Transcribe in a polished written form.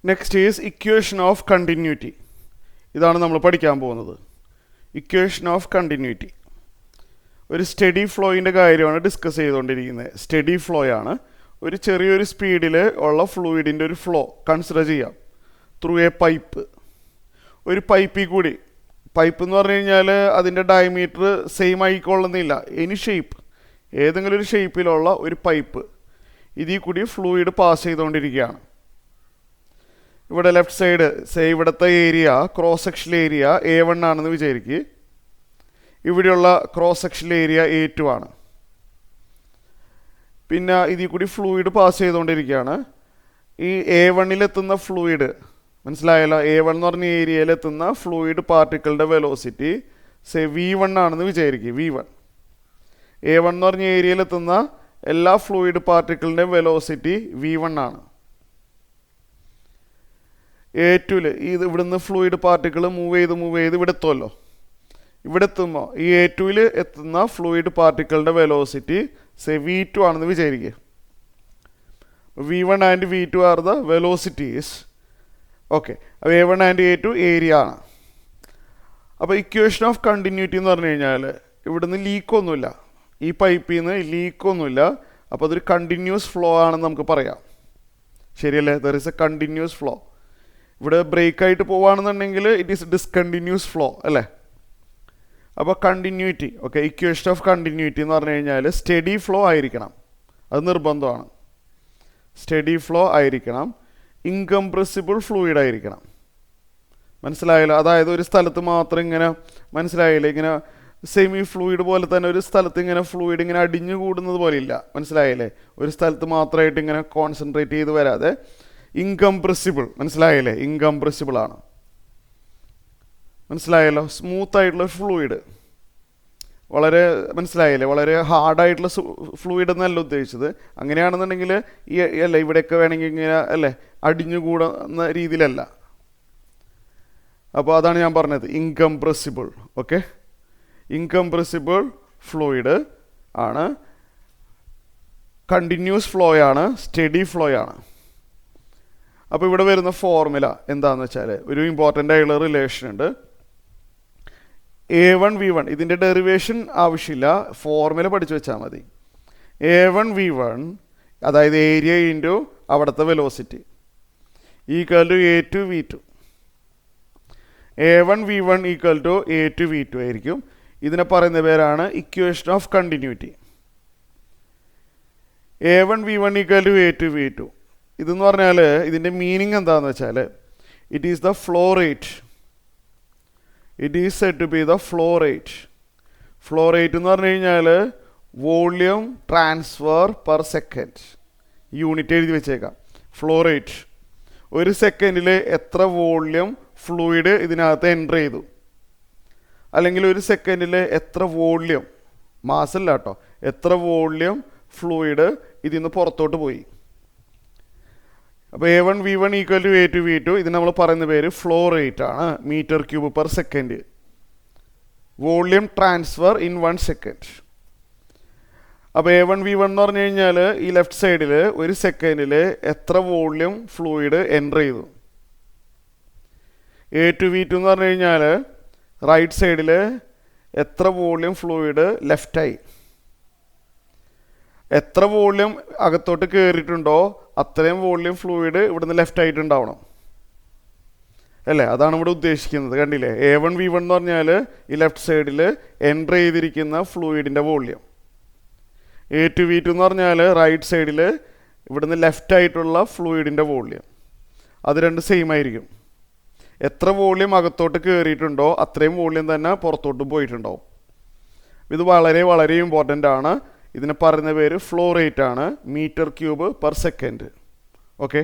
Next is equation of continuity. ഇതാണ് നമ്മൾ പഠിക്കാൻ പോകുന്നത്. ഇക്വേഷൻ ഓഫ് കണ്ടിന്യൂറ്റി ഒരു സ്റ്റഡി ഫ്ലോയിൻ്റെ കാര്യമാണ് ഡിസ്കസ് ചെയ്തുകൊണ്ടിരിക്കുന്നത്. സ്റ്റഡി ഫ്ലോ ആണ്. ഒരു ചെറിയൊരു സ്പീഡിൽ ഉള്ള ഫ്ലൂയിഡിൻ്റെ ഒരു ഫ്ലോ കൺസിഡർ ചെയ്യാം ത്രൂ എ പൈപ്പ്. ഒരു പൈപ്പിൽ കൂടി, പൈപ്പ് എന്ന് പറഞ്ഞു കഴിഞ്ഞാൽ അതിൻ്റെ ഡയമീറ്റർ സെയിം ആയിക്കൊള്ളുന്നില്ല. എനി ഷേപ്പ്, ഏതെങ്കിലും ഒരു ഷേപ്പിലുള്ള ഒരു പൈപ്പ്, ഇതിൽ കൂടി ഫ്ലൂയിഡ് പാസ് ചെയ്തുകൊണ്ടിരിക്കുകയാണ്. ഇവിടെ ലെഫ്റ്റ് സൈഡ് ഇവിടുത്തെ area, cross section area A1 ആണെന്ന് വിചാരിക്കുക. ഇവിടെയുള്ള ക്രോസ് സെക്ഷൻ ഏരിയ A2 ആണ്. പിന്നെ ഇതിൽ കൂടി ഫ്ലൂയിഡ് പാസ് ചെയ്തുകൊണ്ടിരിക്കുകയാണ്. ഈ A1-ലെത്തുന്ന ഫ്ലൂയിഡ്, മനസ്സിലായല്ലോ, A1 എന്ന് പറഞ്ഞ ഏരിയയിലെത്തുന്ന ഫ്ലൂയിഡ് പാർട്ടിക്കിളുടെ വെലോസിറ്റി V1 ആണെന്ന് വിചാരിക്കുക. V1 A1 എന്ന് പറഞ്ഞ ഏരിയയിലെത്തുന്ന എല്ലാ ഫ്ലൂയിഡ് പാർട്ടിക്കിളിൻ്റെയും വെലോസിറ്റി V1 ആണ്. A2-ൽ ഇവിടുന്ന് ഫ്ലൂയിഡ് പാർട്ടിക്കിൾ മൂവ് ചെയ്ത് ഇവിടെ എത്തുമല്ലോ. ഇവിടെ എത്തുമ്പോൾ ഈ A2-ൽ എത്തുന്ന ഫ്ലൂയിഡ് പാർട്ടിക്കിളിൻ്റെ വെലോസിറ്റി V2 ആണെന്ന് വിചാരിക്കുക. V1 and V2 are the velocities. Okay, അപ്പോൾ A1 ആൻഡ് A2 ഏരിയ ആണ്. അപ്പോൾ ഇക്വേഷൻ ഓഫ് കണ്ടിന്യൂറ്റി എന്ന് പറഞ്ഞു കഴിഞ്ഞാൽ ഇവിടുന്ന് ലീക്കൊന്നുമില്ല, ഈ പൈപ്പിൽ നിന്ന് ലീക്കൊന്നുമില്ല. അപ്പോൾ അതൊരു കണ്ടിന്യൂസ് ഫ്ലോ ആണെന്ന് നമുക്ക് പറയാം. ശരിയല്ലേ? There is A continuous flow. ഇവിടെ ബ്രേക്ക് ആയിട്ട് പോവുകയാണെന്നുണ്ടെങ്കിൽ ഇറ്റ് ഈസ് ഡിസ്കണ്ടിന്യൂസ് ഫ്ലോ അല്ലേ? അപ്പോൾ continuity, okay, equation of continuity എന്ന് പറഞ്ഞു കഴിഞ്ഞാൽ സ്റ്റഡി ഫ്ലോ ആയിരിക്കണം, അത് നിർബന്ധമാണ്. സ്റ്റഡി ഫ്ലോ ആയിരിക്കണം, ഇൻകംപ്രസിബിൾ ഫ്ലൂയിഡ് ആയിരിക്കണം. മനസ്സിലായല്ലോ? അതായത് ഒരു സ്ഥലത്ത് മാത്രം ഇങ്ങനെ, മനസ്സിലായില്ലേ, ഇങ്ങനെ സെമി ഫ്ലൂയിഡ് പോലെ തന്നെ ഒരു സ്ഥലത്ത് ഇങ്ങനെ ഫ്ലൂയിഡ് ഇങ്ങനെ അടിഞ്ഞു കൂടുന്നത് പോലെ ഇല്ല. മനസ്സിലായില്ലേ? ഒരു സ്ഥലത്ത് മാത്രമായിട്ട് ഇങ്ങനെ കോൺസെൻട്രേറ്റ് ചെയ്ത് വരാതെ ഇൻകംപ്രസിബിൾ, മനസ്സിലായില്ലേ? ഇൻകംപ്രസിബിൾ ആണ്. മനസ്സിലായല്ലോ? സ്മൂത്ത് ആയിട്ടുള്ള ഫ്ലൂയിഡ്, വളരെ, മനസ്സിലായില്ലേ, വളരെ ഹാർഡായിട്ടുള്ള ഫ്ലൂയിഡ് എന്നല്ല ഉദ്ദേശിച്ചത്. അങ്ങനെയാണെന്നുണ്ടെങ്കിൽ ഈ അല്ല ഇവിടെയൊക്കെ വേണമെങ്കിൽ ഇങ്ങനെ അല്ലേ അടിഞ്ഞു കൂടുന്ന രീതിയിലല്ല. അപ്പോൾ അതാണ് ഞാൻ പറഞ്ഞത്, ഇൻകംപ്രസിബിൾ. ഓക്കെ, ഇൻകംപ്രസിബിൾ ഫ്ലൂയിഡ് ആണ്, കണ്ടിന്യൂസ് ഫ്ലോ ആണ്, സ്റ്റഡി ഫ്ലോ ആണ്. അപ്പോൾ ഇവിടെ വരുന്ന ഫോർമുല എന്താണെന്ന് വെച്ചാൽ ഒരു ഇമ്പോർട്ടൻ്റ് ആയിട്ടുള്ള റിലേഷൻ ഉണ്ട്. A1 V1, ഇതിൻ്റെ ഡെറിവേഷൻ ആവശ്യമില്ല, ഫോർമുല പഠിച്ചു വെച്ചാൽ മതി. A1 V1 അതായത് ഏരിയ ഇൻറ്റു അവിടുത്തെ velocity equal to A2 V2. A1 V1 equal to A2 V2 ആയിരിക്കും. ഇതിനെ പറയുന്ന പേരാണ് equation of continuity. A1 V1 equal to A2 V2. ഇതെന്ന് പറഞ്ഞാൽ ഇതിൻ്റെ മീനിങ് എന്താണെന്ന് വെച്ചാൽ it is the flow rate. It is said to be the flow rate. Flow rate എന്ന് പറഞ്ഞു കഴിഞ്ഞാൽ volume transfer per second. Unit എഴുതി വെച്ചേക്കാം. ഫ്ലോ റേറ്റ്, ഒരു സെക്കൻഡിൽ എത്ര വോള്യൂം ഫ്ലൂയിഡ് ഇതിനകത്ത് എൻ്റർ ചെയ്തു, അല്ലെങ്കിൽ ഒരു സെക്കൻഡിൽ എത്ര വോള്യൂം, മാസല്ല കേട്ടോ, എത്ര വോള്യൂം ഫ്ലൂയിഡ് ഇതിൽ നിന്ന് പുറത്തോട്ട് പോയി. അപ്പോൾ A1 V1 equal to A2 V2, ഇതിന് നമ്മൾ പറയുന്ന പേര് ഫ്ലോ റേറ്റ് ആണ്, metre cube per second. Volume transfer in 1 second. അപ്പോൾ A1 V1 എന്ന് പറഞ്ഞു കഴിഞ്ഞാൽ ഈ ലെഫ്റ്റ് സൈഡിൽ ഒരു സെക്കൻഡിൽ എത്ര വോള്യൂം ഫ്ലൂയിഡ് എൻ്റർ ചെയ്തു. A2 V2 എന്ന് പറഞ്ഞു കഴിഞ്ഞാൽ റൈറ്റ് സൈഡിൽ എത്ര വോള്യൂം ഫ്ലൂയിഡ് ലെഫ്റ്റായി. എത്ര വോള്യൂം അകത്തോട്ട് കയറിയിട്ടുണ്ടോ അത്രയും വോള്യൂം ഫ്ലൂയിഡ് ഇവിടുന്ന് ലെഫ്റ്റ് ആയിട്ടുണ്ടാവണം അല്ലേ? അതാണ് ഇവിടെ ഉദ്ദേശിക്കുന്നത്. കണ്ടില്ലേ? A1 V1 എന്ന് പറഞ്ഞാൽ ഈ ലെഫ്റ്റ് സൈഡിൽ എൻ്റർ ചെയ്തിരിക്കുന്ന ഫ്ലൂയിഡിൻ്റെ വോള്യൂം. A2 V2 എന്ന് പറഞ്ഞാൽ റൈറ്റ് സൈഡിൽ ഇവിടുന്ന് ലെഫ്റ്റ് ആയിട്ടുള്ള ഫ്ലൂയിഡിൻ്റെ വോള്യൂം. അത് രണ്ട് സെയിം ആയിരിക്കും. എത്ര വോള്യൂം അകത്തോട്ട് കയറിയിട്ടുണ്ടോ അത്രയും വോള്യൂം തന്നെ പുറത്തോട്ട് പോയിട്ടുണ്ടാവും. ഇത് വളരെ വളരെ ഇമ്പോർട്ടൻ്റ് ആണ്. ഇതിനെ പറയുന്ന പേര് ഫ്ലോ റേറ്റ് ആണ്, metre cube per second. Okay.